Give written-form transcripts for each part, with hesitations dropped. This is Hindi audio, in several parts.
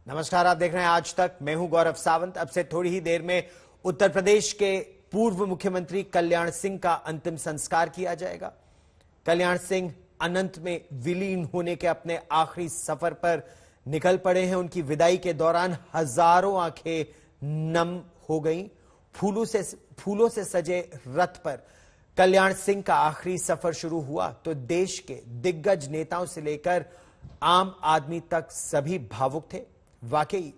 नमस्कार, आप देख रहे हैं आज तक। मैं हूं गौरव सावंत। अब से थोड़ी ही देर में उत्तर प्रदेश के पूर्व मुख्यमंत्री कल्याण सिंह का अंतिम संस्कार किया जाएगा। कल्याण सिंह अनंत में विलीन होने के अपने आखिरी सफर पर निकल पड़े हैं। उनकी विदाई के दौरान हजारों आंखें नम हो गईं। फूलों से सजे रथ पर कल्याण सिंह का आखिरी सफर शुरू हुआ तो देश के दिग्गज नेताओं से लेकर आम आदमी तक सभी भावुक थे। वाकई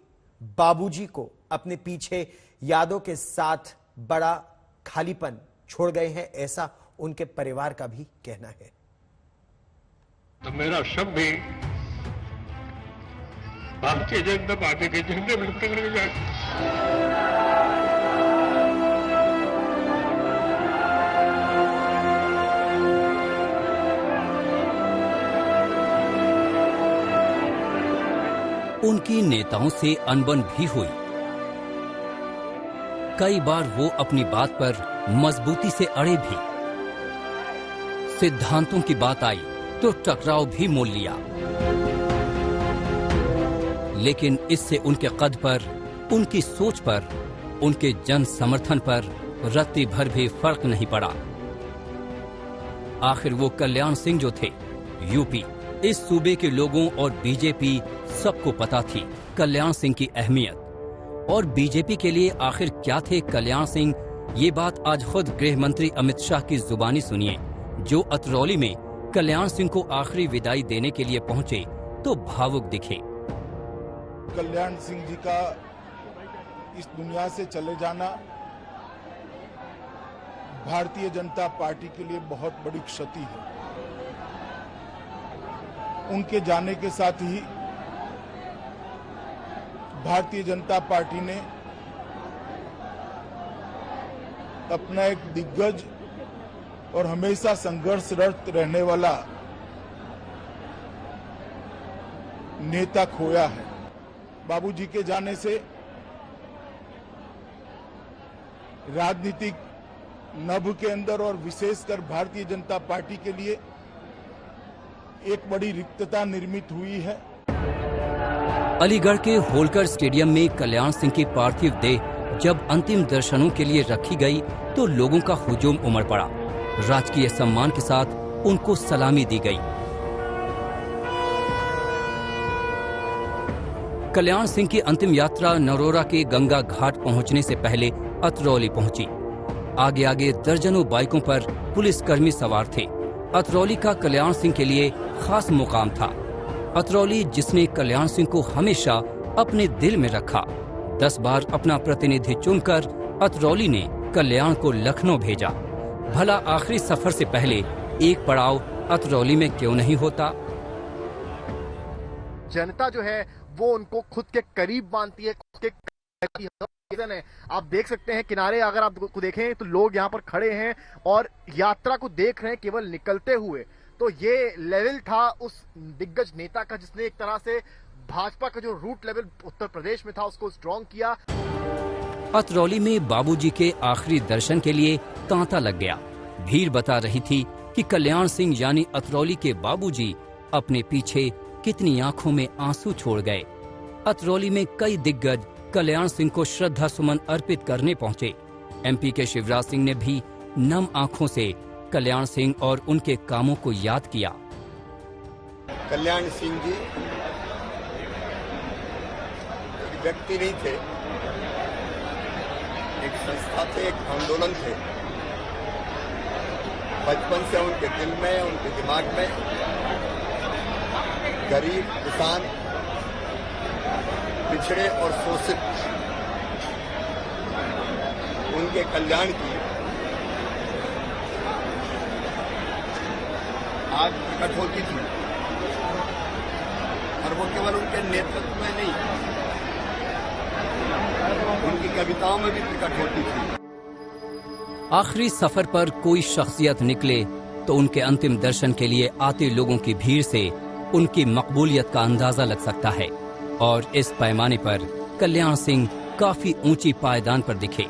बाबूजी को अपने पीछे यादों के साथ बड़ा खालीपन छोड़ गए हैं, ऐसा उनके परिवार का भी कहना है। तो मेरा शव भी भारतीय जनता पार्टी के झंडे में लटक जाए। उनकी नेताओं से अनबन भी हुई। कई बार वो अपनी बात पर मजबूती से अड़े भी। सिद्धांतों की बात आई तो टकराव भी मोल लिया, लेकिन इससे उनके कद पर, उनकी सोच पर, उनके जन समर्थन पर रत्ती भर भी फर्क नहीं पड़ा। आखिर वो कल्याण सिंह जो थे, यूपी, इस सूबे के लोगों और बीजेपी सबको पता थी कल्याण सिंह की अहमियत। और बीजेपी के लिए आखिर क्या थे कल्याण सिंह, ये बात आज खुद गृह मंत्री अमित शाह की जुबानी सुनिए, जो अतरौली में कल्याण सिंह को आखिरी विदाई देने के लिए पहुंचे तो भावुक दिखे। कल्याण सिंह जी का इस दुनिया से चले जाना भारतीय जनता पार्टी के लिए बहुत बड़ी क्षति है। उनके जाने के साथ ही भारतीय जनता पार्टी ने अपना एक दिग्गज और हमेशा संघर्षरत रहने वाला नेता खोया है। बाबूजी के जाने से राजनीतिक नभ के अंदर और विशेषकर भारतीय जनता पार्टी के लिए एक बड़ी रिक्तता निर्मित हुई है। अलीगढ़ के होलकर स्टेडियम में कल्याण सिंह की पार्थिव देह जब अंतिम दर्शनों के लिए रखी गई तो लोगों का हुजूम उमड़ पड़ा। राजकीय सम्मान के साथ उनको सलामी दी गई। कल्याण सिंह की अंतिम यात्रा नरोरा के गंगा घाट पहुंचने से पहले अतरौली पहुंची। आगे आगे दर्जनों बाइकों पर पुलिसकर्मी सवार थे। अतरौली का कल्याण सिंह के लिए खास मुकाम था। अतरौली जिसने कल्याण सिंह को हमेशा अपने दिल में रखा। 10 बार अपना प्रतिनिधि चुनकर अतरौली ने कल्याण को लखनऊ भेजा। भला आखिरी सफर से पहले एक पड़ाव अतरौली में क्यों नहीं होता? जनता जो है वो उनको खुद के करीब मानती है, खुद के है। आप देख सकते हैं किनारे, अगर आप देखें तो लोग यहाँ पर खड़े हैं और यात्रा को देख रहे हैं केवल निकलते हुए। तो ये लेवल था उस दिग्गज नेता का जिसने एक तरह से भाजपा का जो रूट लेवल उत्तर प्रदेश में था उसको स्ट्रॉन्ग किया। अतरौली में बाबूजी के आखिरी दर्शन के लिए तांता लग गया। भीड़ बता रही थी कि कल्याण सिंह यानी अतरौली के बाबूजी अपने पीछे कितनी आंखों में आंसू छोड़ गए। अतरौली में कई दिग्गज कल्याण सिंह को श्रद्धा सुमन अर्पित करने पहुंचे। एमपी के शिवराज सिंह ने भी नम आंखों से कल्याण सिंह और उनके कामों को याद किया। कल्याण सिंह जी एक व्यक्ति नहीं थे, एक संस्था थे, एक आंदोलन थे। बचपन से उनके दिल में, उनके दिमाग में गरीब, किसान, पिछड़े और शोषित उनके कल्याण की आज प्रकट होती थी। और वो केवल उनके नेतृत्व में नहीं, उनकी कविताओं में भी प्रकट होती थी। आखिरी सफर पर कोई शख्सियत निकले तो उनके अंतिम दर्शन के लिए आते लोगों की भीड़ से उनकी मकबूलियत का अंदाजा लग सकता है। और इस पैमाने पर कल्याण सिंह काफी ऊंची पायदान पर दिखे।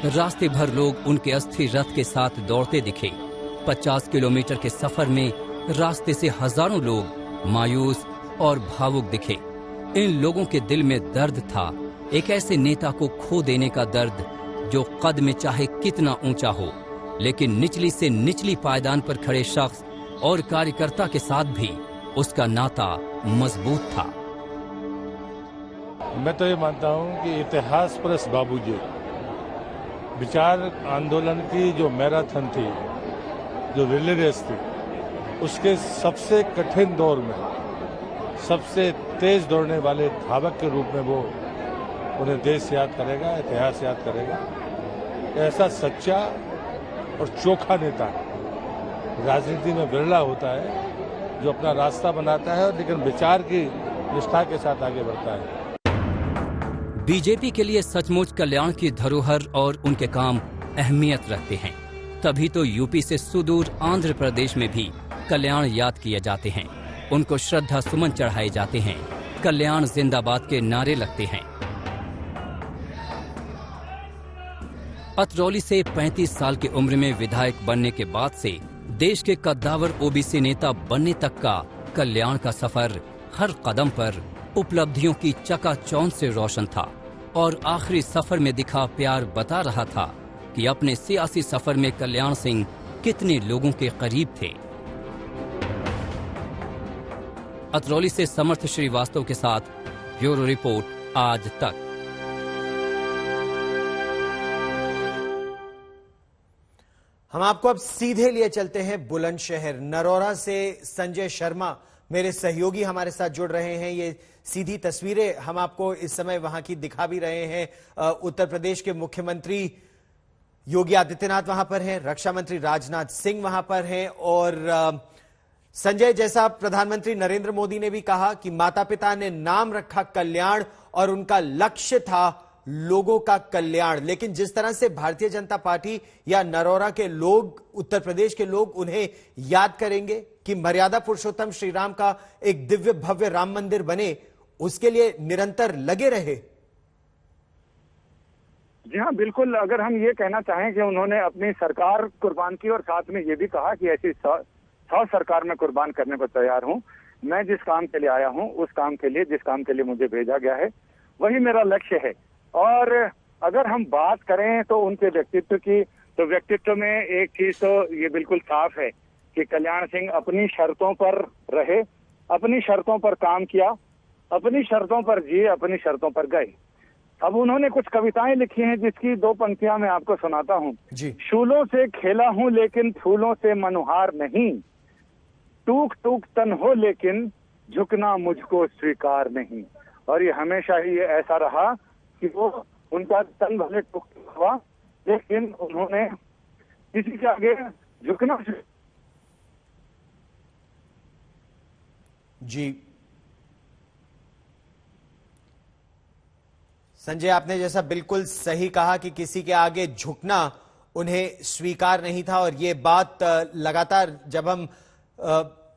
रास्ते भर लोग उनके अस्थि रथ के साथ दौड़ते दिखे। 50 किलोमीटर के सफर में रास्ते से हजारों लोग मायूस और भावुक दिखे। इन लोगों के दिल में दर्द था, एक ऐसे नेता को खो देने का दर्द जो कद में चाहे कितना ऊंचा हो, लेकिन निचली से निचली पायदान पर खड़े शख्स और कार्यकर्ता के साथ भी उसका नाता मजबूत था। मैं तो ये मानता हूँ कि इतिहास परस बाबूजी विचार आंदोलन की जो मैराथन थी, जो रिले रेस थी, उसके सबसे कठिन दौर में सबसे तेज दौड़ने वाले धावक के रूप में वो उन्हें देश याद करेगा, इतिहास याद करेगा। ऐसा सच्चा और चोखा नेता राजनीति में बिरला होता है, जो अपना रास्ता बनाता है लेकिन विचार की निष्ठा के साथ आगे बढ़ता है। बीजेपी के लिए सचमुच कल्याण की धरोहर और उनके काम अहमियत रखते हैं, तभी तो यूपी से सुदूर आंध्र प्रदेश में भी कल्याण याद किए जाते हैं, उनको श्रद्धा सुमन चढ़ाए जाते हैं, कल्याण जिंदाबाद के नारे लगते हैं। अतरौली से 35 साल की उम्र में विधायक बनने के बाद से देश के कद्दावर ओबीसी नेता बनने तक का कल्याण का सफर हर कदम पर उपलब्धियों की चकाचौंध से रोशन था और आखिरी सफर में दिखा प्यार बता रहा था कि अपने सियासी सफर में कल्याण सिंह कितने लोगों के करीब थे। अतरौली से समर्थ श्रीवास्तव के साथ ब्यूरो रिपोर्ट, आज तक। हम आपको अब सीधे लिए चलते हैं बुलंदशहर। नरौरा से संजय शर्मा मेरे सहयोगी हमारे साथ जुड़ रहे हैं। ये सीधी तस्वीरें हम आपको इस समय वहां की दिखा भी रहे हैं। उत्तर प्रदेश के मुख्यमंत्री योगी आदित्यनाथ वहां पर हैं, रक्षा मंत्री राजनाथ सिंह वहां पर हैं और संजय, जैसा प्रधानमंत्री नरेंद्र मोदी ने भी कहा कि माता पिता ने नाम रखा कल्याण और उनका लक्ष्य था लोगों का कल्याण, लेकिन जिस तरह से भारतीय जनता पार्टी या नरौरा के लोग, उत्तर प्रदेश के लोग उन्हें याद करेंगे कि मर्यादा पुरुषोत्तम श्री राम का एक दिव्य भव्य राम मंदिर बने, उसके लिए निरंतर लगे रहे। जी हाँ, बिल्कुल। अगर हम ये कहना चाहें कि उन्होंने अपनी सरकार कुर्बान की और साथ में ये भी कहा कि ऐसी 100 सरकार में कुर्बान करने को तैयार हूं, मैं जिस काम के लिए आया हूं उस काम के लिए, जिस काम के लिए मुझे भेजा गया है वही मेरा लक्ष्य है। और अगर हम बात करें तो उनके व्यक्तित्व की, तो व्यक्तित्व में एक चीज तो ये बिल्कुल साफ है कि कल्याण सिंह अपनी शर्तों पर रहे, अपनी शर्तों पर काम किया, अपनी शर्तों पर जिए, अपनी शर्तों पर गए। अब उन्होंने कुछ कविताएं लिखी हैं जिसकी 2 पंक्तियां मैं आपको सुनाता हूं। शूलों से खेला हूं लेकिन फूलों से मनुहार नहीं, टूक टूक तन हो लेकिन झुकना मुझको स्वीकार नहीं। और ये हमेशा ही ये ऐसा रहा कि वो, उनका तन भले टूक हुआ लेकिन उन्होंने किसी के आगे झुकना। जी संजय, आपने जैसा बिल्कुल सही कहा कि किसी के आगे झुकना उन्हें स्वीकार नहीं था। और ये बात लगातार, जब हम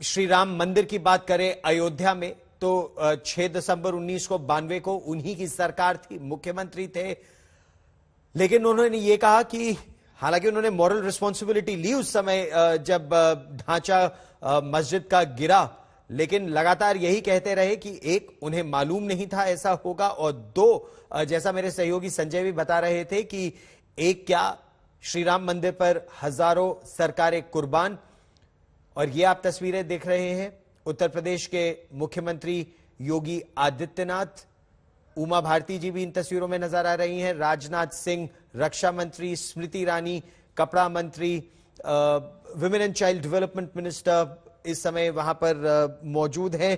श्री राम मंदिर की बात करें अयोध्या में, तो 6 दिसंबर 1992 को उन्हीं की सरकार थी, मुख्यमंत्री थे, लेकिन उन्होंने ये कहा कि हालांकि उन्होंने मॉरल रिस्पॉन्सिबिलिटी ली उस समय जब ढांचा मस्जिद का गिरा, लेकिन लगातार यही कहते रहे कि एक, उन्हें मालूम नहीं था ऐसा होगा, और 2, जैसा मेरे सहयोगी संजय भी बता रहे थे कि एक क्या, श्री राम मंदिर पर हजारों सरकारें कुर्बान। और ये आप तस्वीरें देख रहे हैं उत्तर प्रदेश के मुख्यमंत्री योगी आदित्यनाथ, उमा भारती जी भी इन तस्वीरों में नजर आ रही हैं, राजनाथ सिंह, रक्षा मंत्री स्मृति ईरानी, कपड़ा मंत्री, women and child development minister इस समय वहां पर मौजूद हैं।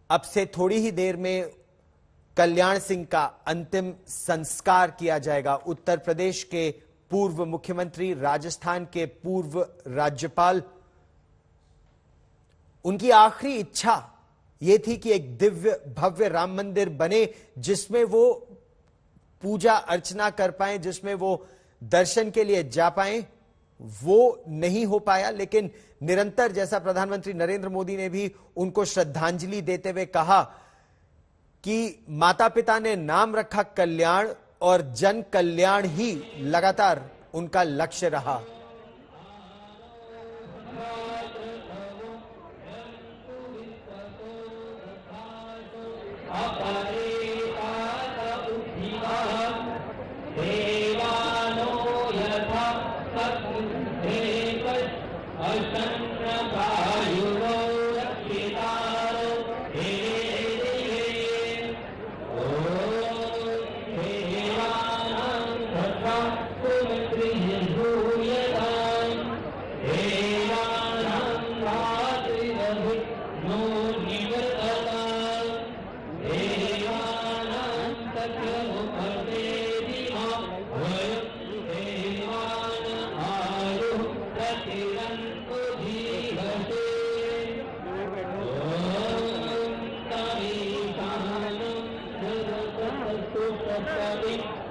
अब से थोड़ी ही देर में कल्याण सिंह का अंतिम संस्कार किया जाएगा। उत्तर प्रदेश के पूर्व मुख्यमंत्री, राजस्थान के पूर्व राज्यपाल, उनकी आखिरी इच्छा यह थी कि एक दिव्य भव्य राम मंदिर बने जिसमें वो पूजा अर्चना कर पाए, जिसमें वो दर्शन के लिए जा पाए। वो नहीं हो पाया, लेकिन निरंतर, जैसा प्रधानमंत्री नरेंद्र मोदी ने भी उनको श्रद्धांजलि देते हुए कहा कि माता पिता ने नाम रखा कल्याण और जन कल्याण ही लगातार उनका लक्ष्य रहा।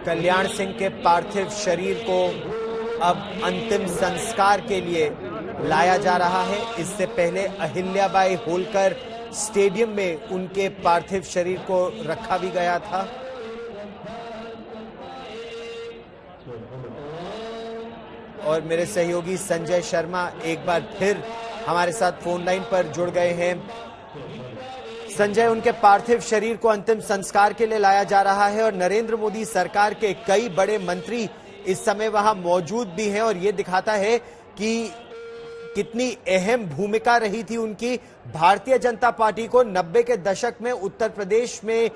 कल्याण सिंह के पार्थिव शरीर को अब अंतिम संस्कार के लिए लाया जा रहा है। इससे पहले अहिल्याबाई होलकर स्टेडियम में उनके पार्थिव शरीर को रखा भी गया था। और मेरे सहयोगी संजय शर्मा एक बार फिर हमारे साथ फोन लाइन पर जुड़ गए हैं। संजय, उनके पार्थिव शरीर को अंतिम संस्कार के लिए लाया जा रहा है और नरेंद्र मोदी सरकार के कई बड़े मंत्री इस समय वहां मौजूद भी हैं और ये दिखाता है कि कितनी अहम भूमिका रही थी उनकी भारतीय जनता पार्टी को 90 के दशक में उत्तर प्रदेश में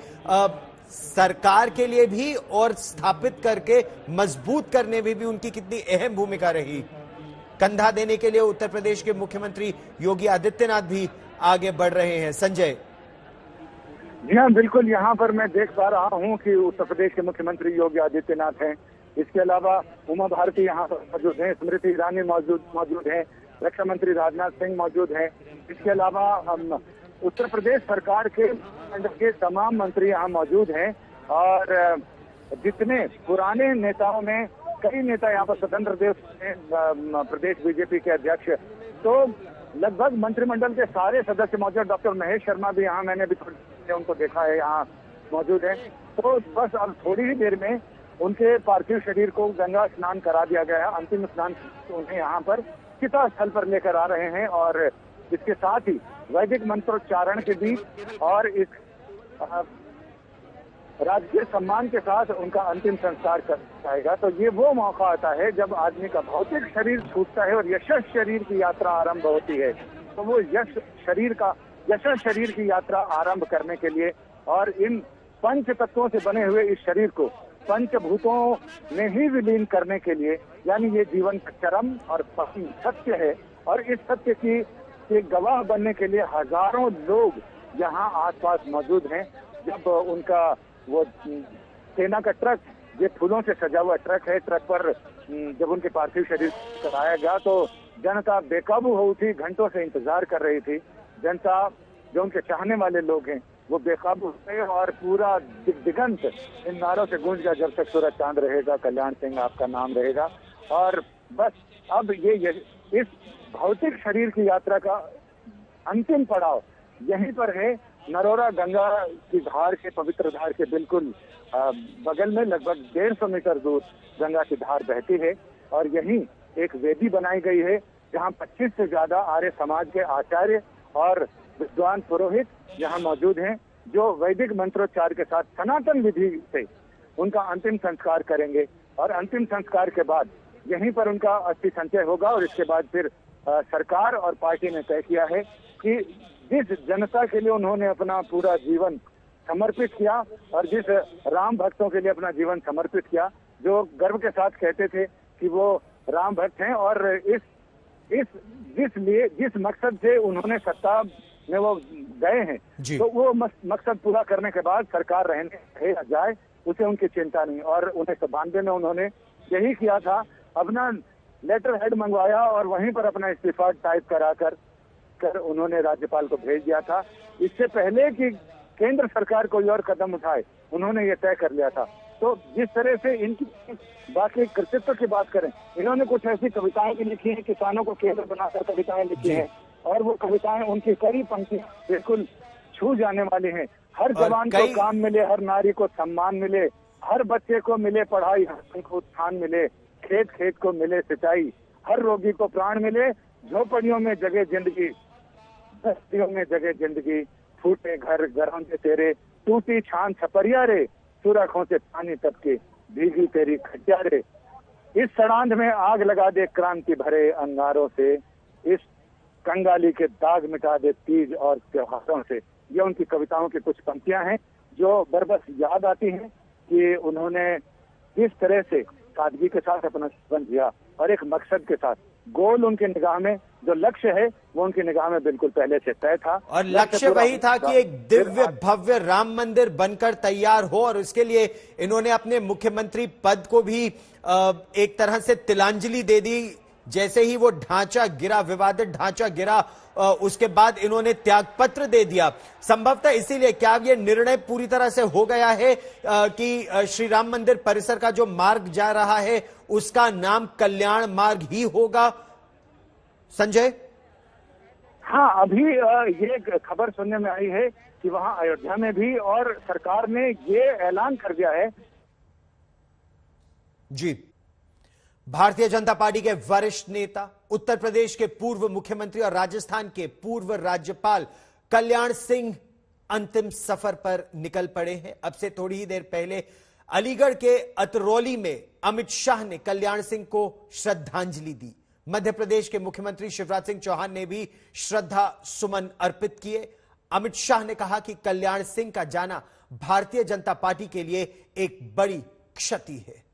सरकार के लिए भी और स्थापित करके मजबूत करने में भी उनकी कितनी अहम भूमिका रही। कंधा देने के लिए उत्तर प्रदेश के मुख्यमंत्री योगी आदित्यनाथ भी आगे बढ़ रहे हैं। संजय जी हाँ, बिल्कुल। यहाँ पर मैं देख पा रहा हूँ कि उत्तर प्रदेश के मुख्यमंत्री योगी आदित्यनाथ हैं। इसके अलावा उमा भारती यहाँ पर मौजूद हैं, स्मृति ईरानी मौजूद हैं, रक्षा मंत्री राजनाथ सिंह मौजूद हैं। इसके अलावा उत्तर प्रदेश सरकार के तमाम मंत्री यहाँ मौजूद हैं और जितने पुराने नेताओं में कई नेता यहाँ पर स्वतंत्र देव प्रदेश बीजेपी के अध्यक्ष, तो लगभग मंत्रिमंडल के सारे सदस्य मौजूद। डॉक्टर महेश शर्मा भी यहाँ, मैंने भी थोड़ी उनको देखा है, यहाँ मौजूद है। तो बस अब थोड़ी ही देर में उनके पार्थिव शरीर को गंगा स्नान करा दिया गया है। अंतिम स्नान उन्हें यहाँ पर चिता स्थल पर लेकर आ रहे हैं और इसके साथ ही वैदिक मंत्रोच्चारण के बीच और इस राजकीय सम्मान के साथ उनका अंतिम संस्कार कर जाएगा। तो ये वो मौका आता है जब आदमी का भौतिक शरीर छूटता है और यशस शरीर की यात्रा आरंभ होती है। तो वो यशस शरीर की यात्रा आरंभ करने के लिए और इन पंच तत्वों से बने हुए इस शरीर को पंचभूतों में ही विलीन करने के लिए, यानी ये जीवन का चरम और परम सत्य है और इस सत्य की गवाह बनने के लिए हजारों लोग यहाँ आसपास मौजूद हैं। जब उनका वो सेना का ट्रक, ये फूलों से सजा हुआ ट्रक है, ट्रक पर जब उनके पार्थिव शरीर कराया गया तो जनता बेकाबू हो उठी, घंटों से इंतजार कर रही थी। जनता, जो उनके चाहने वाले लोग हैं, वो बेकाबू हुए और पूरा दिगंत इन नारों से गूंज गया, जब तक सूरज चांद रहेगा कल्याण सिंह आपका नाम रहेगा। और बस अब ये इस भौतिक शरीर की यात्रा का अंतिम पड़ाव यहीं पर है। नरोरा गंगा की धार के, पवित्र धार के बिल्कुल बगल में लगभग 150 मीटर दूर गंगा की धार बहती है और यहीं एक वेदी बनाई गई है जहां 25 से ज्यादा आर्य समाज के आचार्य और विद्वान पुरोहित यहाँ मौजूद हैं, जो वैदिक मंत्रोच्चार के साथ सनातन विधि से उनका अंतिम संस्कार करेंगे। और अंतिम संस्कार के बाद यहीं पर उनका अस्थि संचय होगा और इसके बाद फिर सरकार और पार्टी ने तय किया है कि जिस जनता के लिए उन्होंने अपना पूरा जीवन समर्पित किया और जिस राम भक्तों के लिए अपना जीवन समर्पित किया, जो गर्व के साथ कहते थे कि वो राम भक्त हैं और जिस मकसद से उन्होंने सत्ता में वो गए हैं, तो वो मकसद पूरा करने के बाद सरकार रहने जाए उसे उनकी चिंता नहीं। और 1992 में उन्होंने यही किया था, अपना लेटर हेड मंगवाया और वहीं पर अपना इस्तीफा टाइप करा कर उन्होंने राज्यपाल को भेज दिया था। इससे पहले कि केंद्र सरकार कोई और कदम उठाए, उन्होंने ये तय कर लिया था। तो जिस तरह से इनकी बाकी कृतित्व की बात करें, इन्होंने कुछ ऐसी कविताएं भी लिखी हैं, किसानों को केंद्र बनाकर कविताएं लिखी हैं और वो कविताएं, उनकी कई पंक्तियां बिल्कुल छू जाने वाली हैं। हर जवान को काम मिले, हर नारी को सम्मान मिले, हर बच्चे को मिले पढ़ाई, हर को उत्थान मिले, खेत खेत को मिले सिंचाई, हर रोगी को प्राण मिले, झोपड़ियों में जगह जिंदगी, बस्तियों में जगह जिंदगी, फूटे घर घरौंदे तेरे, टूटी छान छपरिया रे, सुरखों से पानी टपके, भीगी तेरी खटिया रे, इस सड़ांध में आग लगा दे क्रांति भरे अंगारों से, इस कंगाली के दाग मिटा दे तीज और त्योहारों से, ये उनकी कविताओं की कुछ पंक्तियां हैं जो बरबस याद आती हैं कि उन्होंने किस तरह से सादगी के साथ अपना जीवन जिया और एक मकसद के साथ। गोल उनके निगाह में जो लक्ष्य है वो उनकी निगाह में बिल्कुल पहले से तय था, और लक्ष्य वही था कि एक दिव्य भव्य राम मंदिर बनकर तैयार हो, और इसके लिए इन्होंने अपने मुख्यमंत्री पद को भी एक तरह से तिलांजलि दे दी। जैसे ही वो ढांचा गिरा, विवादित ढांचा गिरा, उसके बाद इन्होंने त्यागपत्र दे दिया। संभवतः इसीलिए क्या ये निर्णय पूरी तरह से हो गया है कि श्री राम मंदिर परिसर का जो मार्ग जा रहा है उसका नाम कल्याण मार्ग ही होगा, संजय? हाँ, अभी ये खबर सुनने में आई है कि वहां अयोध्या में भी और सरकार ने ये ऐलान कर दिया है। जी, भारतीय जनता पार्टी के वरिष्ठ नेता, उत्तर प्रदेश के पूर्व मुख्यमंत्री और राजस्थान के पूर्व राज्यपाल कल्याण सिंह अंतिम सफर पर निकल पड़े हैं। अब से थोड़ी ही देर पहले अलीगढ़ के अतरौली में अमित शाह ने कल्याण सिंह को श्रद्धांजलि दी। मध्य प्रदेश के मुख्यमंत्री शिवराज सिंह चौहान ने भी श्रद्धा सुमन अर्पित किए। अमित शाह ने कहा कि कल्याण सिंह का जाना भारतीय जनता पार्टी के लिए एक बड़ी क्षति है।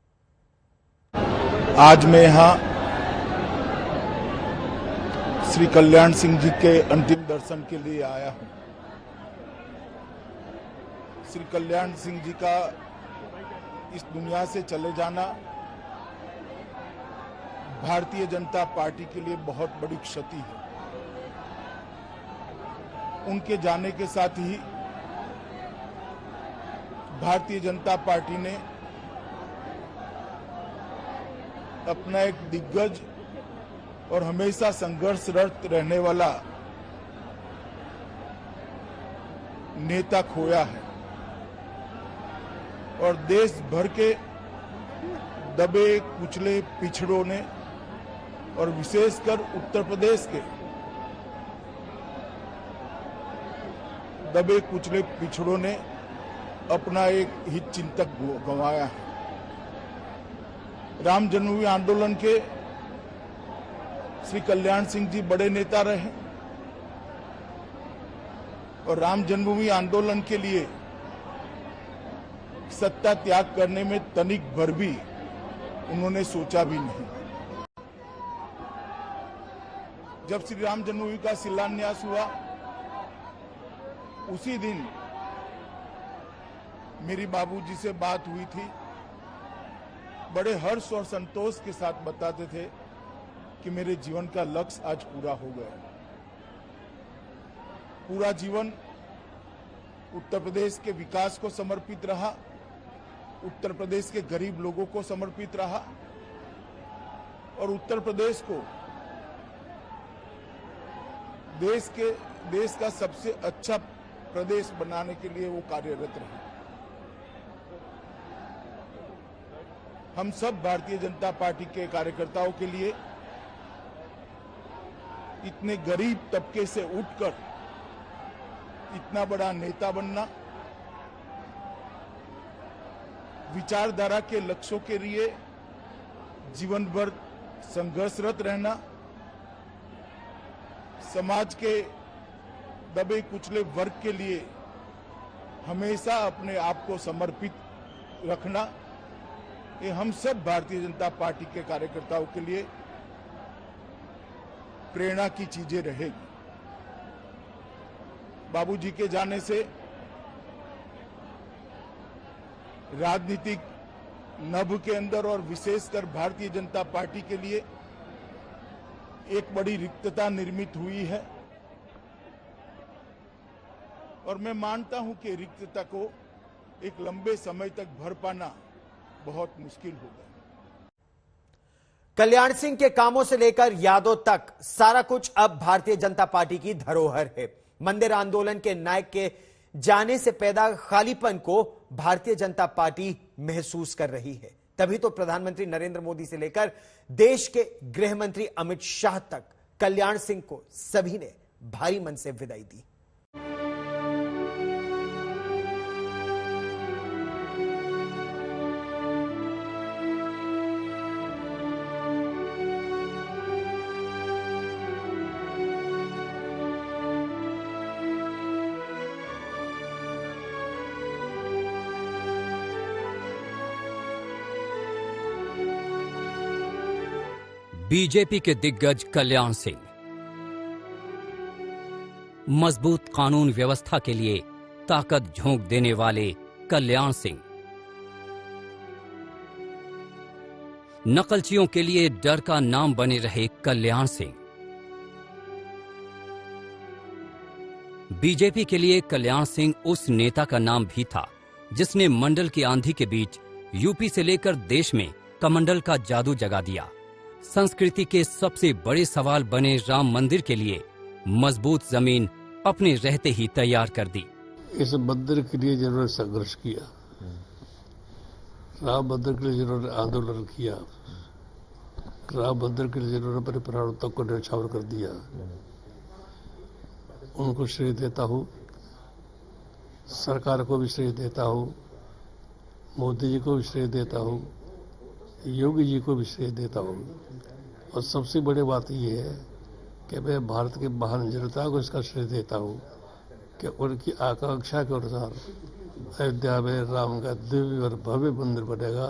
आज मैं यहां श्री कल्याण सिंह जी के अंतिम दर्शन के लिए आया हूं। श्री कल्याण सिंह जी का इस दुनिया से चले जाना भारतीय जनता पार्टी के लिए बहुत बड़ी क्षति है। उनके जाने के साथ ही भारतीय जनता पार्टी ने अपना एक दिग्गज और हमेशा संघर्षरत रहने वाला नेता खोया है, और देश भर के दबे कुचले पिछड़ों ने और विशेषकर उत्तर प्रदेश के दबे कुचले पिछड़ों ने अपना एक हित चिंतक गंवाया है। राम जन्मभूमि आंदोलन के श्री कल्याण सिंह जी बड़े नेता रहे, और राम जन्मभूमि आंदोलन के लिए सत्ता त्याग करने में तनिक भर भी उन्होंने सोचा भी नहीं। जब श्री राम जन्मभूमि का शिलान्यास हुआ, उसी दिन मेरी बाबूजी से बात हुई थी। बड़े हर्ष और संतोष के साथ बताते थे कि मेरे जीवन का लक्ष्य आज पूरा हो गया। पूरा जीवन उत्तर प्रदेश के विकास को समर्पित रहा, उत्तर प्रदेश के गरीब लोगों को समर्पित रहा, और उत्तर प्रदेश को देश का सबसे अच्छा प्रदेश बनाने के लिए वो कार्यरत रहे। हम सब भारतीय जनता पार्टी के कार्यकर्ताओं के लिए इतने गरीब तबके से उठकर इतना बड़ा नेता बनना, विचारधारा के लक्ष्यों के लिए जीवन भर संघर्षरत रहना, समाज के दबे कुचले वर्ग के लिए हमेशा अपने आप को समर्पित रखना, ये हम सब भारतीय जनता पार्टी के कार्यकर्ताओं के लिए प्रेरणा की चीजें रहेगी। बाबूजी के जाने से राजनीतिक नभ के अंदर और विशेषकर भारतीय जनता पार्टी के लिए एक बड़ी रिक्तता निर्मित हुई है, और मैं मानता हूं कि रिक्तता को एक लंबे समय तक भर पाना बहुत मुश्किल होगा। कल्याण सिंह के कामों से लेकर यादों तक सारा कुछ अब भारतीय जनता पार्टी की धरोहर है। मंदिर आंदोलन के नायक के जाने से पैदा खालीपन को भारतीय जनता पार्टी महसूस कर रही है। तभी तो प्रधानमंत्री नरेंद्र मोदी से लेकर देश के गृह मंत्री अमित शाह तक कल्याण सिंह को सभी ने भारी मन से विदाई दी। बीजेपी के दिग्गज कल्याण सिंह। मजबूत कानून व्यवस्था के लिए ताकत झोंक देने वाले कल्याण सिंह। नकलचियों के लिए डर का नाम बने रहे कल्याण सिंह। बीजेपी के लिए कल्याण सिंह उस नेता का नाम भी था जिसने मंडल की आंधी के बीच यूपी से लेकर देश में कमंडल का जादू जगा दिया। संस्कृति के सबसे बड़े सवाल बने राम मंदिर के लिए मजबूत जमीन अपने रहते ही तैयार कर दी। इस मंदिर के लिए जिन्होंने संघर्ष किया, राम मंदिर के लिए जिन्होंने आंदोलन किया, राम मंदिर के लिए जिन्होंने अपने प्राणों तक को न्यौछावर कर दिया, उनको श्रेय देता हूँ। सरकार को भी श्रेय देता हूँ, मोदी जी को भी श्रेय देता हूँ, योगी जी को भी श्रेय देता हूँ। और सबसे बड़ी बात यह है कि मैं भारत की महान जनता को इसका श्रेय देता हूँ कि उनकी आकांक्षा के अनुसार अयोध्या में राम का दिव्य और भव्य मंदिर बनेगा।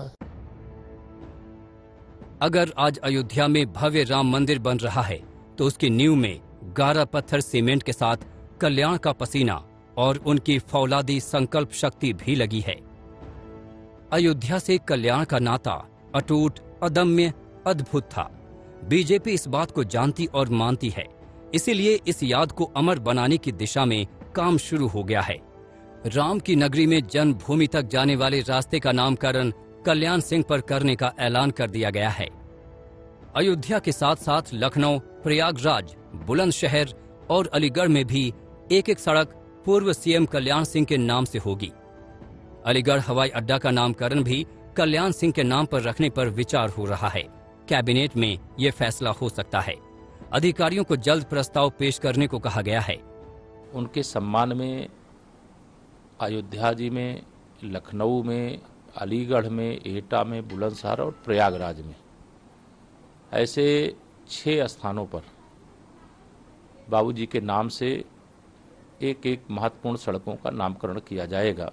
अगर आज अयोध्या में भव्य राम मंदिर बन रहा है तो उसकी नींव में गारा पत्थर सीमेंट के साथ कल्याण का पसीना और उनकी फौलादी संकल्प शक्ति भी लगी है। अयोध्या से कल्याण का नाता अटूट, अदम्य, अद्भुत था। बीजेपी इस बात को जानती और मानती है, इसीलिए इस याद को अमर बनाने की दिशा में काम शुरू हो गया है। राम की नगरी में जन्मभूमि तक जाने वाले रास्ते का नामकरण कल्याण सिंह पर करने का ऐलान कर दिया गया है। अयोध्या के साथ साथ लखनऊ, प्रयागराज, बुलंदशहर और अलीगढ़ में भी एक एक सड़क पूर्व सीएम कल्याण सिंह के नाम से होगी। अलीगढ़ हवाई अड्डा का नामकरण भी कल्याण सिंह के नाम पर रखने पर विचार हो रहा है। कैबिनेट में ये फैसला हो सकता है। अधिकारियों को जल्द प्रस्ताव पेश करने को कहा गया है। उनके सम्मान में अयोध्या जी में, लखनऊ में, अलीगढ़ में, एटा में, बुलंदशहर और प्रयागराज में ऐसे 6 स्थानों पर बाबूजी के नाम से एक एक महत्वपूर्ण सड़कों का नामकरण किया जाएगा।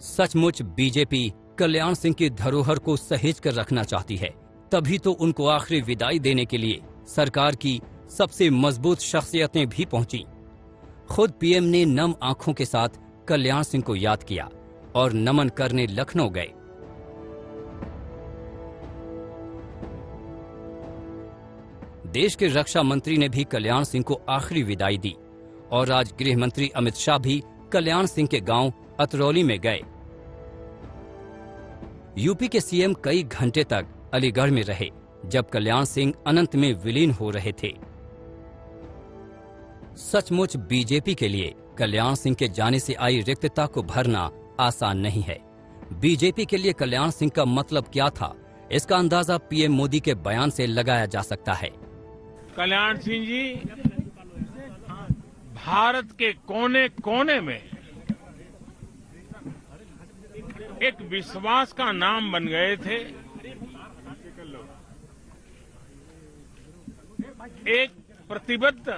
सचमुच बीजेपी कल्याण सिंह की धरोहर को सहेज कर रखना चाहती है, तभी तो उनको आखिरी विदाई देने के लिए सरकार की सबसे मजबूत शख्सियतें भी पहुंची। खुद पीएम ने नम आंखों के साथ कल्याण सिंह को याद किया और नमन करने लखनऊ गए। देश के रक्षा मंत्री ने भी कल्याण सिंह को आखिरी विदाई दी और आज गृह मंत्री अमित शाह भी कल्याण सिंह के गांव अतरौली में गए। यूपी के सीएम कई घंटे तक अलीगढ़ में रहे जब कल्याण सिंह अनंत में विलीन हो रहे थे। सचमुच बीजेपी के लिए कल्याण सिंह के जाने से आई रिक्तता को भरना आसान नहीं है। बीजेपी के लिए कल्याण सिंह का मतलब क्या था, इसका अंदाजा पीएम मोदी के बयान से लगाया जा सकता है। कल्याण सिंह जी भारत के कोने कोने में एक विश्वास का नाम बन गए थे, एक प्रतिबद्ध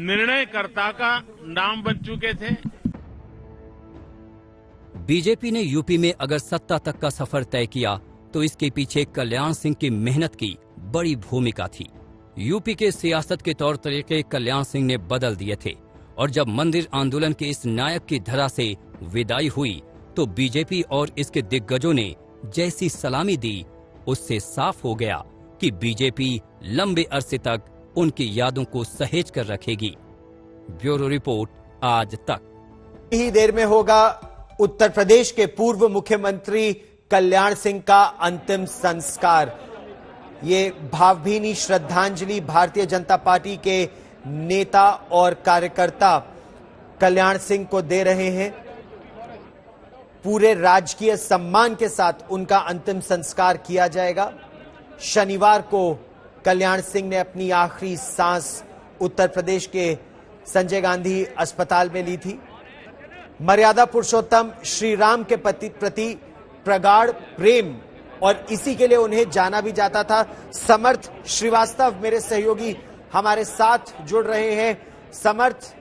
निर्णयकर्ता का नाम बन चुके थे। बीजेपी ने यूपी में अगर सत्ता तक का सफर तय किया तो इसके पीछे कल्याण सिंह की मेहनत की बड़ी भूमिका थी। यूपी के सियासत के तौर तरीके कल्याण सिंह ने बदल दिए थे और जब मंदिर आंदोलन के इस नायक की धरा से विदाई हुई तो बीजेपी और इसके दिग्गजों ने जैसी सलामी दी, उससे साफ हो गया कि बीजेपी लंबे अरसे तक उनकी यादों को सहेज कर रखेगी। ब्यूरो रिपोर्ट, आज तक। ही देर में होगा उत्तर प्रदेश के पूर्व मुख्यमंत्री कल्याण सिंह का अंतिम संस्कार। ये भावभीनी श्रद्धांजलि भारतीय जनता पार्टी के नेता और कार्यकर्ता कल्याण सिंह को दे रहे हैं। पूरे राजकीय सम्मान के साथ उनका अंतिम संस्कार किया जाएगा। शनिवार को कल्याण सिंह ने अपनी आखिरी सांस उत्तर प्रदेश के संजय गांधी अस्पताल में ली थी। मर्यादा पुरुषोत्तम श्री राम के प्रति प्रगाढ़ प्रेम और इसी के लिए उन्हें जाना भी जाता था। समर्थ श्रीवास्तव मेरे सहयोगी हमारे साथ जुड़ रहे हैं। समर्थ,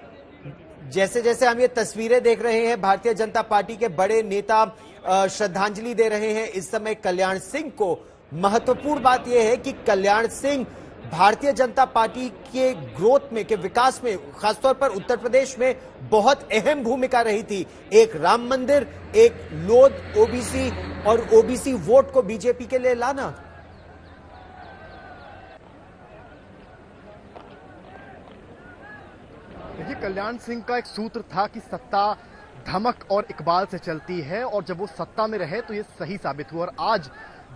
जैसे जैसे हम ये तस्वीरें देख रहे हैं, भारतीय जनता पार्टी के बड़े नेता श्रद्धांजलि दे रहे हैं। इस समय कल्याण सिंह को महत्वपूर्ण बात यह है कि कल्याण सिंह भारतीय जनता पार्टी के ग्रोथ में, के विकास में, खासतौर पर उत्तर प्रदेश में बहुत अहम भूमिका रही थी। एक राम मंदिर, एक लोध ओबीसी और ओबीसी वोट को बीजेपी के लिए लाना। देखिए, कल्याण सिंह का एक सूत्र था कि सत्ता धमक और इकबाल से चलती है, और जब वो सत्ता में रहे तो ये सही साबित हुआ। और आज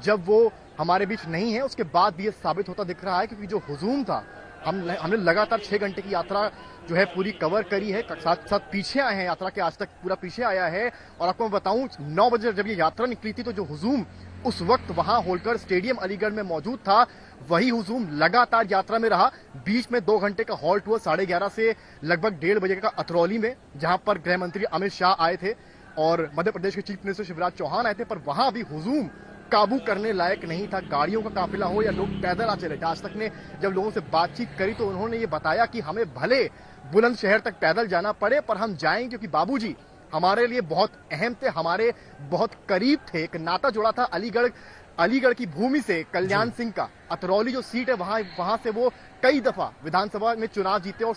जब वो हमारे बीच नहीं है, उसके बाद भी ये साबित होता दिख रहा है, क्योंकि जो हुजूम था, हमने लगातार 6 घंटे की यात्रा जो है पूरी कवर करी है, साथ साथ पीछे आए हैं, यात्रा के आज तक पूरा पीछे आया है। और आपको मैं बताऊं, 9 बजे जब ये यात्रा निकली थी तो जो हुजूम उस वक्त वहां होलकर स्टेडियम अलीगढ़ में मौजूद था, वही हुजूम लगातार यात्रा में रहा। बीच में 2 घंटे का हॉल्ट हुआ 11:30 से लगभग 1:30 बजे का अतरौली में, जहां पर गृह मंत्री अमित शाह आए थे और मध्य प्रदेश के चीफ मिनिस्टर शिवराज चौहान आए थे, पर वहां भी हुजूम काबू करने लायक नहीं था। गाड़ियों का काफिला हो या लोग पैदल आ चले थे। आज तक ने जब लोगों से बातचीत करी तो उन्होंने ये बताया कि हमें भले बुलंदशहर तक पैदल जाना पड़े, पर हम जाएंगे, क्योंकि बाबूजी हमारे लिए बहुत अहम थे, हमारे बहुत करीब थे। एक नाता जुड़ा था अलीगढ़ की भूमि से कल्याण सिंह का। अतरौली जो सीट है, वहां से वो कई दफा विधानसभा में चुनाव जीते और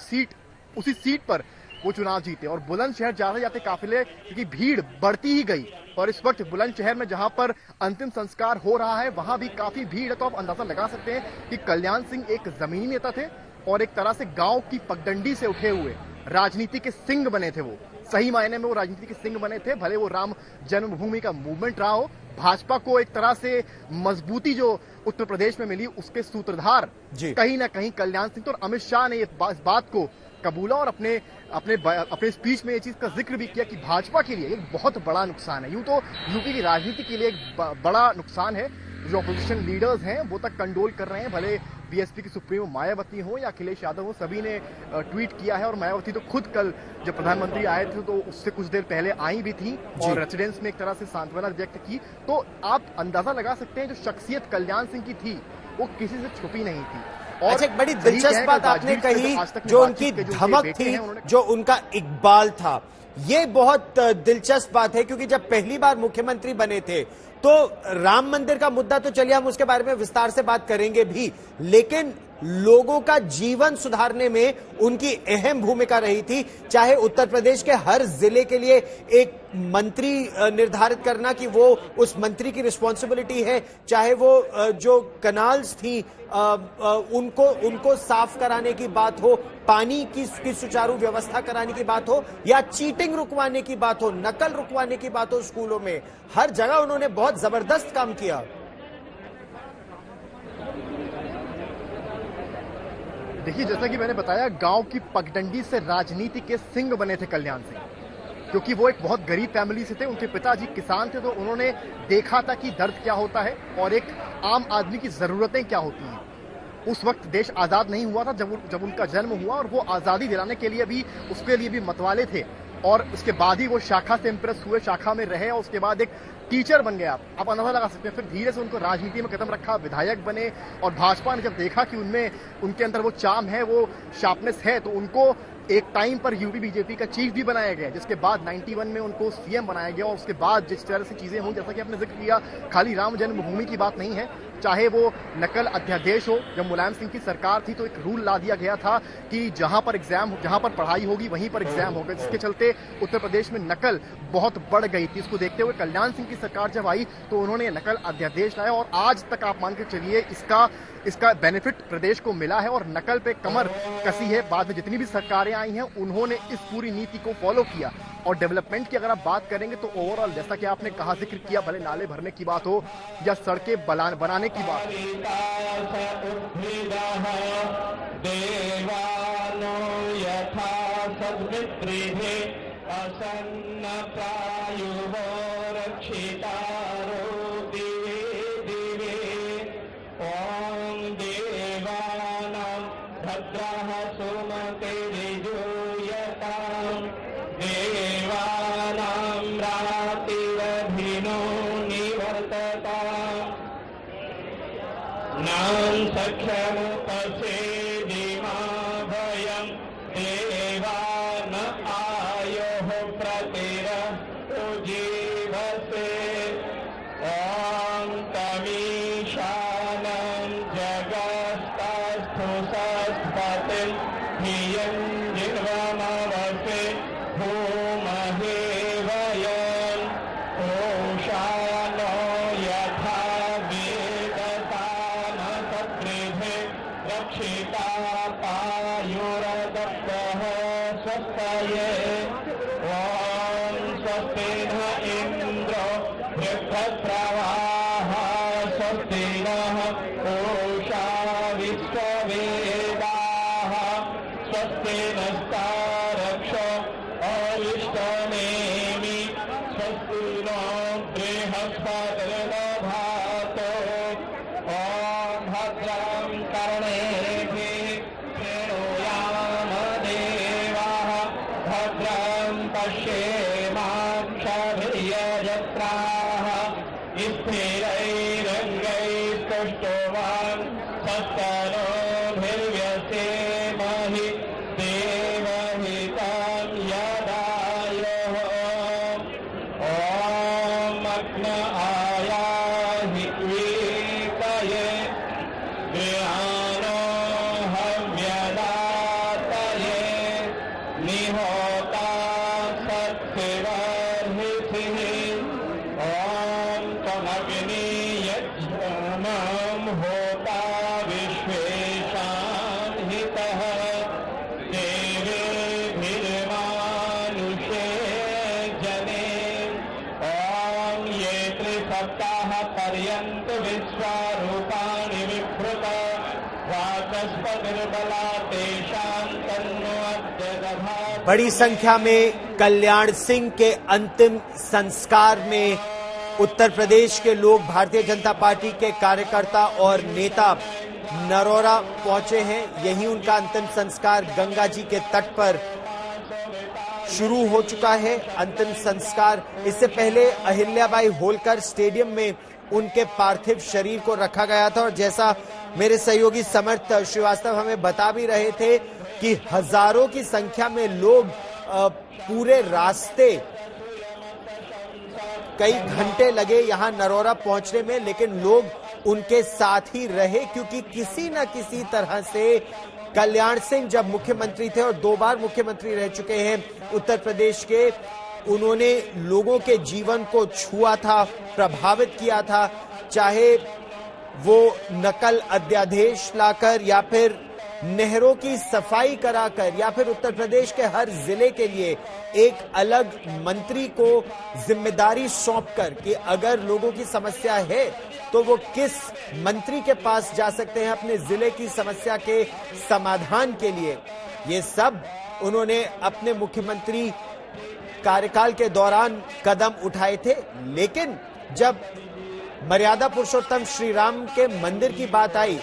उसी सीट पर वो चुनाव जीते। और बुलंदशहर जाते जाते काफिले, क्योंकि भीड़ बढ़ती ही गई, और इस वक्त बुलंदशहर में जहां पर अंतिम संस्कार हो रहा है वहां भी काफी भीड़ है। तो आप अंदाजा लगा सकते हैं कि कल्याण सिंह एक जमीनी नेता थे और एक तरह से गांव की पगडंडी से उठे हुए राजनीति के सिंह बने थे। वो सही मायने में वो राजनीति के सिंह बने थे। भले वो राम जन्मभूमि का मूवमेंट रहा हो, भाजपा को एक तरह से मजबूती जो उत्तर प्रदेश में मिली, उसके सूत्रधार कहीं ना कहीं कल्याण सिंह। तो अमित शाह ने इस बात को कबूला और अपने स्पीच में ये चीज का जिक्र भी किया कि भाजपा के लिए एक बहुत बड़ा नुकसान है। यूं तो यूपी की राजनीति के लिए एक बड़ा नुकसान है। जो अपोजिशन लीडर्स हैं वो तक कंडोल कर रहे हैं, भले बीएसपी की सुप्रीमो मायावती हो या अखिलेश यादव हो, सभी ने ट्वीट किया है। और मायावती तो खुद कल जब प्रधानमंत्री आए थे तो उससे कुछ देर पहले आई भी थी और रेसिडेंस में एक तरह से सांत्वना व्यक्त की। तो आप अंदाजा लगा सकते हैं जो शख्सियत कल्याण सिंह की थी वो किसी से छुपी नहीं थी। अच्छा, एक बड़ी दिलचस्प बात आपने कही, जो उनकी धमक थी, जो उनका इकबाल था, ये बहुत दिलचस्प बात है, क्योंकि जब पहली बार मुख्यमंत्री बने थे तो राम मंदिर का मुद्दा तो चलिए हम उसके बारे में विस्तार से बात करेंगे भी, लेकिन लोगों का जीवन सुधारने में उनकी अहम भूमिका रही थी। चाहे उत्तर प्रदेश के हर जिले के लिए एक मंत्री निर्धारित करना कि वो उस मंत्री की रिस्पॉन्सिबिलिटी है, चाहे वो जो कनाल्स थी उनको साफ कराने की बात हो, पानी की सुचारू व्यवस्था कराने की बात हो, या चीटिंग रुकवाने की बात हो, नकल रुकवाने की बात हो स्कूलों में, हर जगह उन्होंने बहुत जबरदस्त काम किया। देखिए, जैसा कि मैंने बताया, गांव की पगडंडी से राजनीति के सिंह बने थे कल्याण सिंह, क्योंकि वो एक बहुत गरीब फैमिली से थे। उनके पिताजी किसान थे, तो उन्होंने देखा था कि दर्द क्या होता है और एक आम आदमी की जरूरतें क्या होती हैं। उस वक्त देश आजाद नहीं हुआ था जब उनका जन्म हुआ, और वो आजादी दिलाने के लिए भी उसके लिए भी मतवाले थे। और उसके बाद ही वो शाखा से इंप्रेस हुए, शाखा में रहे और उसके बाद एक टीचर बन गए। आप अंदाजा लगा सकते हैं। फिर धीरे से उनको राजनीति में कदम रखा, विधायक बने, और भाजपा ने जब देखा कि उनके अंदर वो चार्म है, वो शार्पनेस है, तो उनको एक टाइम पर यूपी बीजेपी का चीफ भी बनाया गया, जिसके बाद 91 में उनको सीएम बनाया गया। और उसके बाद जिस तरह से चीजें हुई, जैसा कि आपने जिक्र किया, खाली राम जन्मभूमि की बात नहीं है, चाहे वो नकल अध्यादेश हो। जब मुलायम सिंह की सरकार थी तो एक रूल ला दिया गया था कि जहां पर पढ़ाई होगी वहीं पर एग्जाम होगा, जिसके चलते उत्तर प्रदेश में नकल बहुत बढ़ गई थी। इसको देखते हुए कल्याण सिंह की सरकार जब आई तो उन्होंने नकल अध्यादेश लाया, और आज तक आप मान के चलिए इसका बेनिफिट प्रदेश को मिला है और नकल पे कमर कसी है। बाद में जितनी भी सरकारें आई हैं उन्होंने इस पूरी नीति को फॉलो किया। और डेवलपमेंट की अगर आप बात करेंगे तो ओवरऑल, जैसा कि आपने कहा, जिक्र किया, भले नाले भरने की बात हो या सड़कें बनाने की बात हो, जीवसे ओम तमीशा सत्पतिं धियं जिह्वामवसे भूमहे वयम् ओषानो यथा वेदसानसत्रिभे रक्षिता पायुरदप्तः स्वस्तये ॐ स्वस्ति न इन्द्रो वृद्धप्रवाः स्वस्ति नः पूषा विश्ववेदाः स्वस्ति नस्तारक्षो अरिष्टनेमि स्वस्ति नो बृहस्पतिर्दधातु ॐ भद्रं कर्णेभिः शृणुयाम देवाः भद्रं पश्येमाक्षभिर्यजत्राः स्थिरैरङ्गैस्तुष्टुवान् सत्तनोभिर्व्यसेमहि देवहितं यदायुः ॐ अग्न आयाहि वीतये गृहाणो हव्यदातये निहोता सत्सिवर्हिषिः ॐ त्वमग्नियज्ञमं होता विश्वेशान् हितः देवेभिर्मानुषे जने ॐ ये त्रिसप्ताहपर्यन्त विश्वारूपाणि विभृत वाचस्पतिर्बला तेषां तन्नो अद्य दधातु। बड़ी संख्या में कल्याण सिंह के अंतिम संस्कार में उत्तर प्रदेश के लोग, भारतीय जनता पार्टी के कार्यकर्ता और नेता नरौरा पहुंचे हैं। यही उनका अंतिम संस्कार गंगा जी के तट पर शुरू हो चुका है। अंतिम संस्कार, इससे पहले अहिल्याबाई होलकर स्टेडियम में उनके पार्थिव शरीर को रखा गया था और जैसा मेरे सहयोगी समर्थ श्रीवास्तव हमें बता भी रहे थे कि हजारों की संख्या में लोग पूरे रास्ते, कई घंटे लगे यहां नरौरा पहुंचने में, लेकिन लोग उनके साथ ही रहे क्योंकि किसी न किसी तरह से कल्याण सिंह जब मुख्यमंत्री थे और 2 बार मुख्यमंत्री रह चुके हैं उत्तर प्रदेश के, उन्होंने लोगों के जीवन को छुआ था, प्रभावित किया था, चाहे वो नकल अध्यादेश लाकर या फिर नहरों की सफाई कराकर या फिर उत्तर प्रदेश के हर जिले के लिए एक अलग मंत्री को जिम्मेदारी सौंपकर कि अगर लोगों की समस्या है तो वो किस मंत्री के पास जा सकते हैं अपने जिले की समस्या के समाधान के लिए। ये सब उन्होंने अपने मुख्यमंत्री कार्यकाल के दौरान कदम उठाए थे। लेकिन जब मर्यादा पुरुषोत्तम श्री राम के मंदिर की बात आई,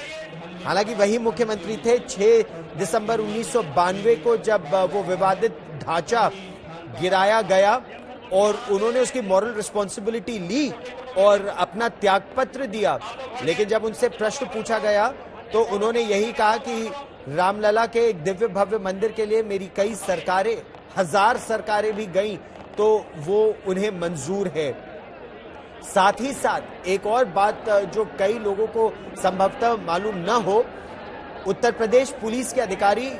हालांकि वही मुख्यमंत्री थे, 6 दिसंबर 1992 को जब वो विवादित ढांचा गिराया गया और उन्होंने उसकी मॉरल रिस्पॉन्सिबिलिटी ली और अपना त्यागपत्र दिया। लेकिन जब उनसे प्रश्न पूछा गया तो उन्होंने यही कहा कि रामलला के एक दिव्य भव्य मंदिर के लिए मेरी कई सरकारें, 1000 सरकारें भी गईं तो वो उन्हें मंजूर है। साथ ही साथ एक और बात जो कई लोगों को संभवतः मालूम न हो, उत्तर प्रदेश पुलिस के अधिकारी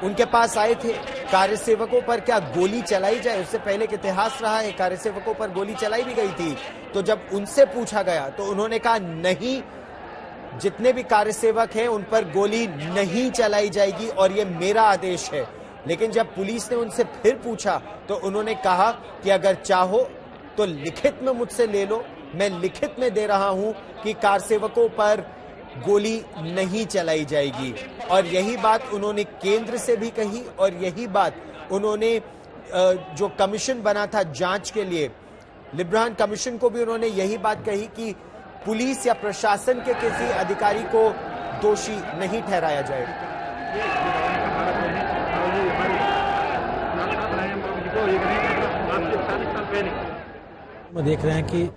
उनके पास आए थे, कार्यसेवकों पर क्या गोली चलाई जाए, उससे पहले का इतिहास रहा है, कार्यसेवकों पर गोली चलाई भी गई थी। तो जब उनसे पूछा गया तो उन्होंने कहा नहीं, जितने भी कार्यसेवक हैं उन पर गोली नहीं चलाई जाएगी और ये मेरा आदेश है। लेकिन जब पुलिस ने उनसे फिर पूछा तो उन्होंने कहा कि अगर चाहो तो लिखित में मुझसे ले लो, मैं लिखित में दे रहा हूं कि कारसेवकों पर गोली नहीं चलाई जाएगी। और यही बात उन्होंने केंद्र से भी कही और यही बात उन्होंने जो कमीशन बना था जांच के लिए, लिब्रान कमीशन को भी उन्होंने यही बात कही कि पुलिस या प्रशासन के किसी अधिकारी को दोषी नहीं ठहराया जाएगा। देख रहे हैं कि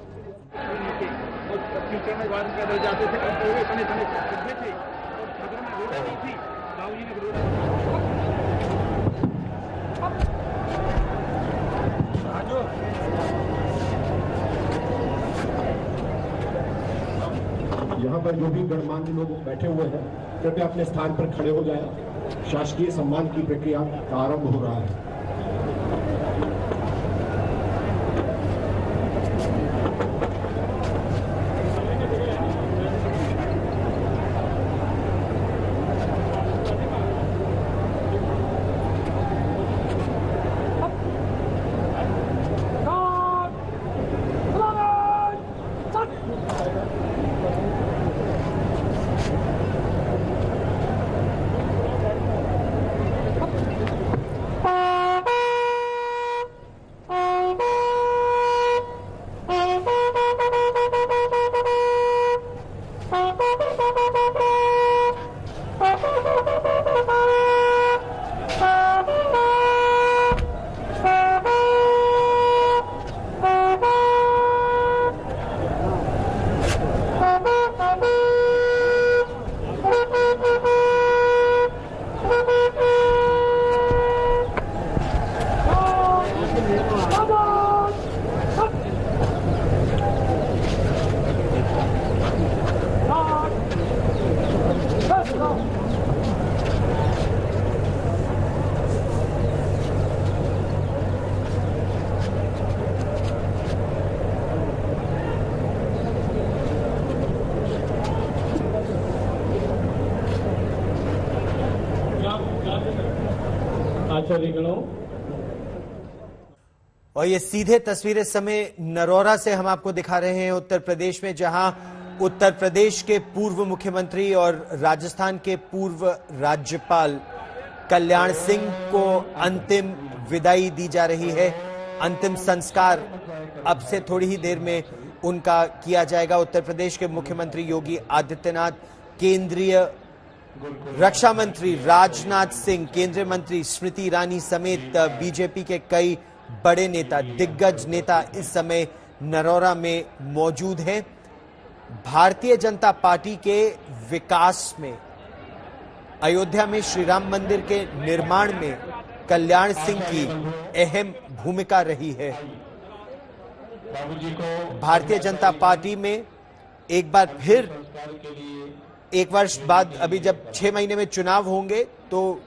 यहाँ पर जो भी गणमान्य लोग बैठे हुए हैं कृपया अपने स्थान पर खड़े हो जाएं। शासकीय सम्मान की प्रक्रिया का आरंभ हो रहा है। और ये सीधे तस्वीरें इस समय नरोरा से हम आपको दिखा रहे हैं, उत्तर प्रदेश में, जहां उत्तर प्रदेश के पूर्व मुख्यमंत्री और राजस्थान के पूर्व राज्यपाल कल्याण सिंह को अंतिम विदाई दी जा रही है। अंतिम संस्कार अब से थोड़ी ही देर में उनका किया जाएगा। उत्तर प्रदेश के मुख्यमंत्री योगी आदित्यनाथ, केंद्रीय रक्षा मंत्री राजनाथ सिंह, केंद्रीय मंत्री स्मृति ईरानी समेत बीजेपी के कई बड़े नेता, दिग्गज नेता इस समय नरोरा में मौजूद हैं। भारतीय जनता पार्टी के विकास में, अयोध्या में श्री राम मंदिर के निर्माण में कल्याण सिंह की अहम भूमिका रही है। भारतीय जनता पार्टी में एक बार फिर, एक वर्ष बाद, अभी जब 6 महीने में चुनाव होंगे, तो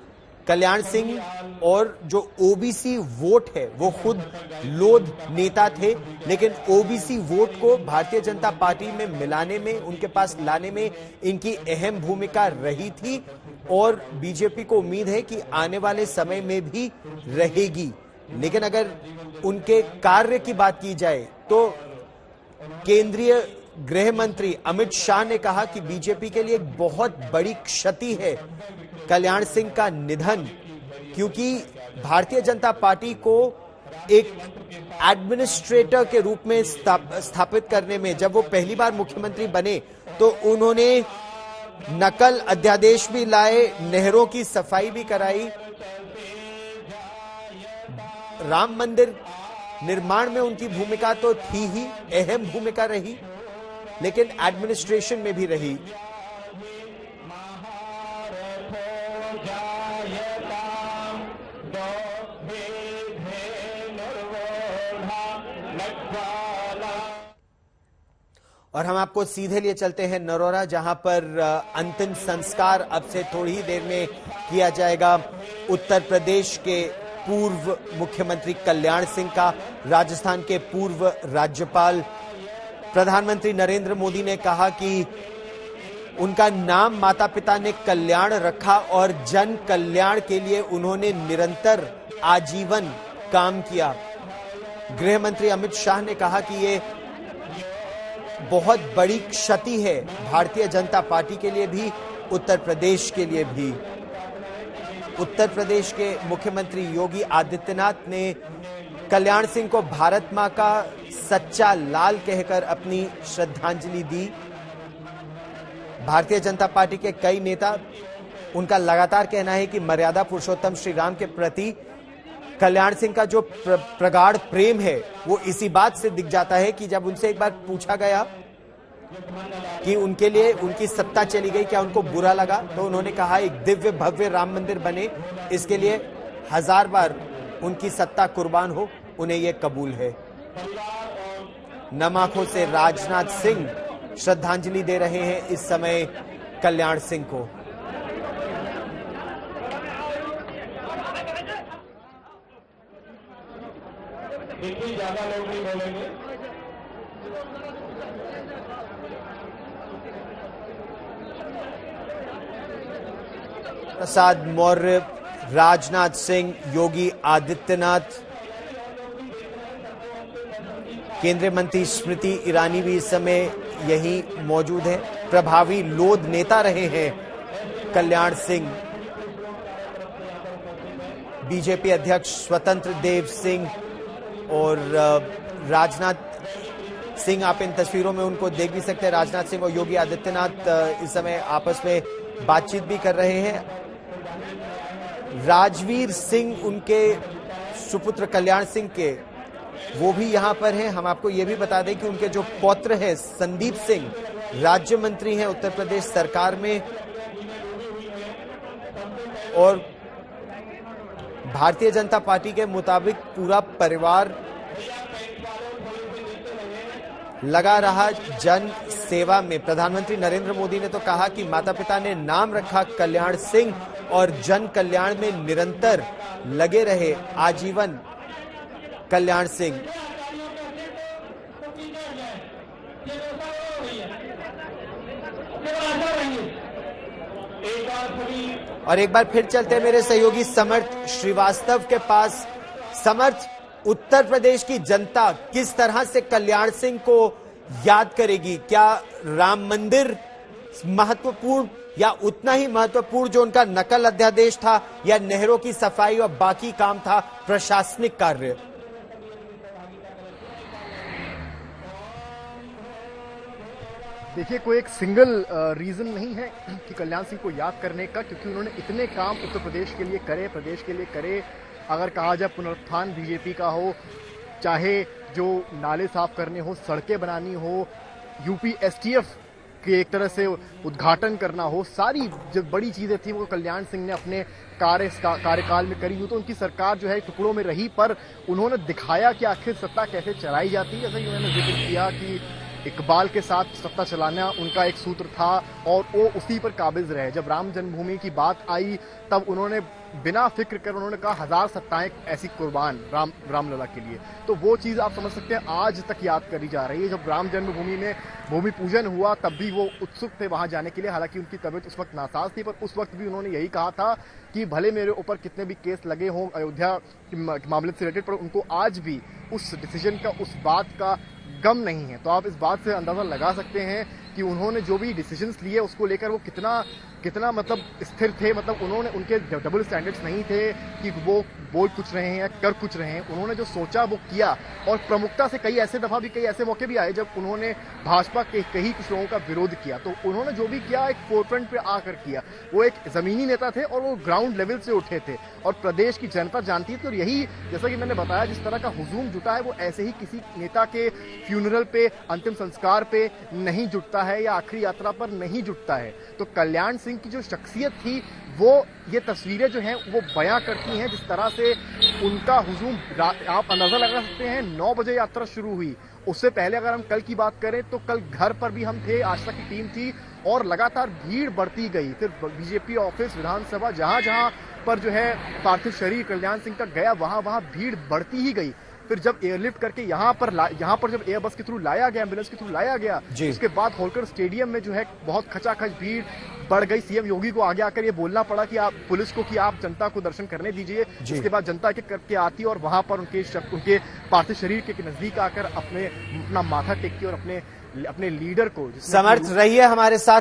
कल्याण सिंह और जो ओबीसी वोट है, वो खुद लोध नेता थे, लेकिन ओबीसी वोट को भारतीय जनता पार्टी में मिलाने में, उनके पास लाने में इनकी अहम भूमिका रही थी और बीजेपी को उम्मीद है कि आने वाले समय में भी रहेगी। लेकिन अगर उनके कार्य की बात की जाए तो केंद्रीय गृह मंत्री अमित शाह ने कहा कि बीजेपी के लिए एक बहुत बड़ी क्षति है कल्याण सिंह का निधन, क्योंकि भारतीय जनता पार्टी को एक एडमिनिस्ट्रेटर के रूप में स्थापित करने में, जब वो पहली बार मुख्यमंत्री बने तो उन्होंने नकल अध्यादेश भी लाए, नहरों की सफाई भी कराई, राम मंदिर निर्माण में उनकी भूमिका तो थी ही, अहम भूमिका रही, लेकिन एडमिनिस्ट्रेशन में भी रही। और हम आपको सीधे लिए चलते हैं नरोरा, जहां पर अंतिम संस्कार अब से थोड़ी ही देर में किया जाएगा उत्तर प्रदेश के पूर्व मुख्यमंत्री कल्याण सिंह का। राजस्थान के पूर्व राज्यपाल, प्रधानमंत्री नरेंद्र मोदी ने कहा कि उनका नाम माता पिता ने कल्याण रखा और जन कल्याण के लिए उन्होंने निरंतर आजीवन काम किया। गृह मंत्री अमित शाह ने कहा कि ये बहुत बड़ी क्षति है भारतीय जनता पार्टी के लिए भी, उत्तर प्रदेश के लिए भी। उत्तर प्रदेश के मुख्यमंत्री योगी आदित्यनाथ ने कल्याण सिंह को भारत मां का सच्चा लाल कहकर अपनी श्रद्धांजलि दी। भारतीय जनता पार्टी के कई नेता, उनका लगातार कहना है कि मर्यादा पुरुषोत्तम श्री राम के प्रति कल्याण सिंह का जो प्रगाढ़ प्रेम है वो इसी बात से दिख जाता है कि जब उनसे एक बार पूछा गया कि उनके लिए उनकी सत्ता चली गई, क्या उनको बुरा लगा, तो उन्होंने कहा एक दिव्य भव्य राम मंदिर बने, इसके लिए 1000 बार उनकी सत्ता कुर्बान हो, उन्हें यह कबूल है। नम आंखों से राजनाथ सिंह श्रद्धांजलि दे रहे हैं इस समय कल्याण सिंह को। देखिए ज्यादा लोग नहीं बोलेंगे। प्रसाद मौर्य, राजनाथ सिंह, योगी आदित्यनाथ, केंद्रीय मंत्री स्मृति ईरानी भी इस समय यही मौजूद हैं। प्रभावी लोध नेता रहे हैं कल्याण सिंह। बीजेपी अध्यक्ष स्वतंत्र देव सिंह और राजनाथ सिंह, आप इन तस्वीरों में उनको देख भी सकते हैं। राजनाथ सिंह और योगी आदित्यनाथ इस समय आपस में बातचीत भी कर रहे हैं। राजवीर सिंह, उनके सुपुत्र कल्याण सिंह के, वो भी यहां पर हैं। हम आपको यह भी बता दें कि उनके जो पौत्र हैं संदीप सिंह, राज्य मंत्री हैं उत्तर प्रदेश सरकार में, और भारतीय जनता पार्टी के मुताबिक पूरा परिवार लगा रहा जन सेवा में। प्रधानमंत्री नरेंद्र मोदी ने तो कहा कि माता पिता ने नाम रखा कल्याण सिंह और जन कल्याण में निरंतर लगे रहे आजीवन कल्याण सिंह। और एक बार फिर चलते हैं मेरे सहयोगी समर्थ श्रीवास्तव के पास। समर्थ, उत्तर प्रदेश की जनता किस तरह से कल्याण सिंह को याद करेगी? क्या राम मंदिर महत्वपूर्ण या उतना ही महत्वपूर्ण जो उनका नकल अध्यादेश था, या नहरों की सफाई और बाकी काम था प्रशासनिक कार्य? देखिए, कोई एक सिंगल रीजन नहीं है कि कल्याण सिंह को याद करने का, क्योंकि उन्होंने इतने काम उत्तर प्रदेश के लिए करे, प्रदेश के लिए करे। अगर कहा जाए पुनरुत्थान बीजेपी का हो, चाहे जो नाले साफ करने हो, सड़कें बनानी हो, यूपी एसटीएफ के एक तरह से उद्घाटन करना हो, सारी जो बड़ी चीजें थी वो कल्याण सिंह ने अपने कार्यकाल में करी। तो उनकी सरकार जो है टुकड़ों में रही, पर उन्होंने दिखाया कि आखिर सत्ता कैसे चलाई जाती है। जैसा कि उन्होंने जिक्र किया कि इकबाल के साथ सत्ता चलाना उनका एक सूत्र था और वो उसी पर काबिज रहे। जब राम जन्मभूमि की बात आई तब उन्होंने बिना फिक्र कर उन्होंने कहा 1000 सत्ताएं ऐसी कुर्बान रामलला के लिए। तो वो चीज आप समझ सकते हैं आज तक याद करी जा रही है। जब राम जन्मभूमि में भूमि पूजन हुआ तब भी वो उत्सुक थे वहां जाने के लिए, हालांकि उनकी तबीयत उस वक्त नासाज थी, पर उस वक्त भी उन्होंने यही कहा था कि भले मेरे ऊपर कितने भी केस लगे हों अयोध्या के मामले से रिलेटेड, पर उनको आज भी उस डिसीजन का, उस बात का गम नहीं है। तो आप इस बात से अंदाजा लगा सकते हैं कि उन्होंने जो भी डिसीजंस लिए उसको लेकर वो कितना मतलब स्थिर थे। मतलब उन्होंने, उनके डबल स्टैंडर्ड्स नहीं थे कि वो बोल कुछ रहे हैं या कर कुछ रहे हैं। उन्होंने जो सोचा वो किया, और प्रमुखता से कई ऐसे मौके भी आए जब उन्होंने भाजपा के कई कुछ लोगों का विरोध किया। तो उन्होंने जो भी किया एक फोरफ्रंट पे आकर किया। वो एक जमीनी नेता थे और वो ग्राउंड लेवल से उठे थे और प्रदेश की जनता जानती है। तो यही, जैसा कि मैंने बताया, जिस तरह का हुजूम जुटा है वो ऐसे ही किसी नेता के फ्यूनरल पे, अंतिम संस्कार पे नहीं जुटता है या आखिरी यात्रा पर नहीं जुटता है। तो कल्याण सिंह की जो शख्सियत थी वो ये तस्वीरें जो हैं वो बयां करती हैं। जिस तरह से उनका हुजूम, आप अंदाजा लगा सकते हैं 9 बजे यात्रा शुरू हुई। उससे पहले अगर हम कल की बात करें तो कल घर पर भी हम थे, आस्था की टीम थी और लगातार भीड़ बढ़ती गई। फिर बीजेपी ऑफिस, विधानसभा, जहां पर जो है पार्थिव शरीर कल्याण सिंह का गया, वहां भीड़ बढ़ती ही गई। फिर जब एयरलिफ्ट करके यहाँ पर जब एयरबस के थ्रू लाया गया, एम्बुलेंस के थ्रू लाया गया, उसके बाद होलकर स्टेडियम में जो है बहुत खचाखच भीड़ बढ़ गई। सीएम योगी को आगे आकर ये बोलना पड़ा कि आप पुलिस को कि आप जनता को दर्शन करने दीजिए। इसके बाद जनता के करके आती और वहां पर उनके पार्थिव शरीर के नजदीक आकर अपना माथा टेकती और अपने लीडर को। समर्थ रहिए हमारे साथ।